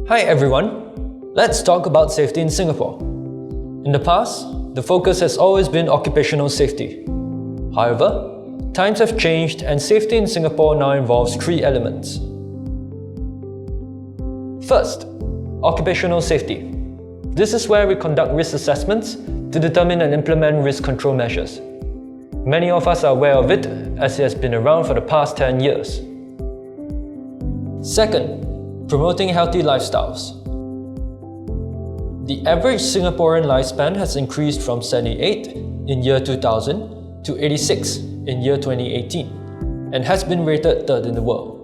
Hi everyone, let's talk about safety in Singapore. In the past, the focus has always been occupational safety. However, times have changed and safety in Singapore now involves three elements. First, occupational safety. This is where we conduct risk assessments to determine and implement risk control measures. Many of us are aware of it as it has been around for the past 10 years. Second, promoting healthy lifestyles. The average Singaporean lifespan has increased from 78 in year 2000 to 86 in year 2018 and has been rated third in the world.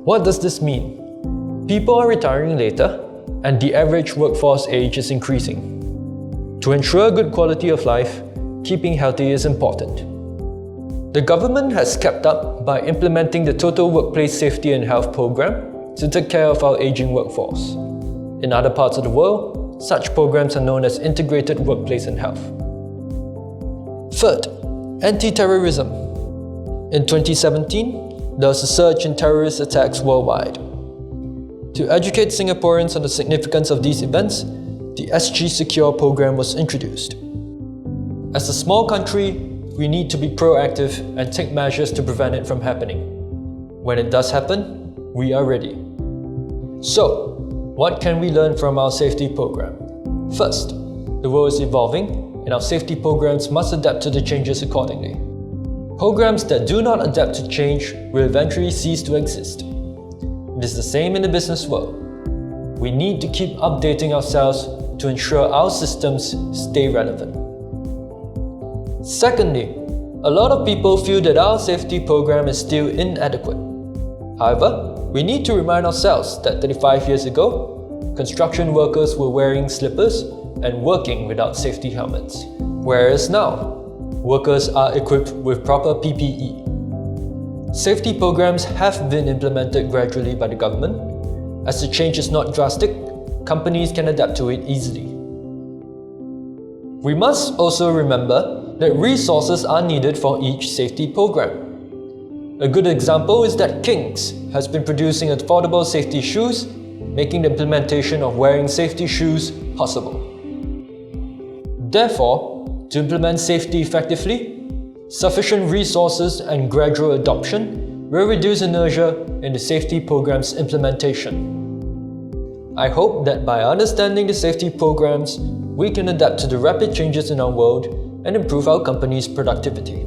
What does this mean? People are retiring later and the average workforce age is increasing. To ensure good quality of life, keeping healthy is important. The government has kept up by implementing the Total Workplace Safety and Health Program to take care of our aging workforce. In other parts of the world, such programs are known as Integrated Workplace and Health. Third, anti-terrorism. In 2017, there was a surge in terrorist attacks worldwide. To educate Singaporeans on the significance of these events, the SG Secure program was introduced. As a small country, we need to be proactive and take measures to prevent it from happening. When it does happen, we are ready. So, what can we learn from our safety program? First, the world is evolving and our safety programs must adapt to the changes accordingly. Programs that do not adapt to change will eventually cease to exist. It is the same in the business world. We need to keep updating ourselves to ensure our systems stay relevant. Secondly, a lot of people feel that our safety program is still inadequate. However, we need to remind ourselves that 35 years ago, construction workers were wearing slippers and working without safety helmets. Whereas now, workers are equipped with proper PPE. Safety programs have been implemented gradually by the government. As the change is not drastic, companies can adapt to it easily. We must also remember that resources are needed for each safety program. A good example is that Kings has been producing affordable safety shoes, making the implementation of wearing safety shoes possible. Therefore, to implement safety effectively, sufficient resources and gradual adoption will reduce inertia in the safety program's implementation. I hope that by understanding the safety programs, we can adapt to the rapid changes in our world and improve our company's productivity.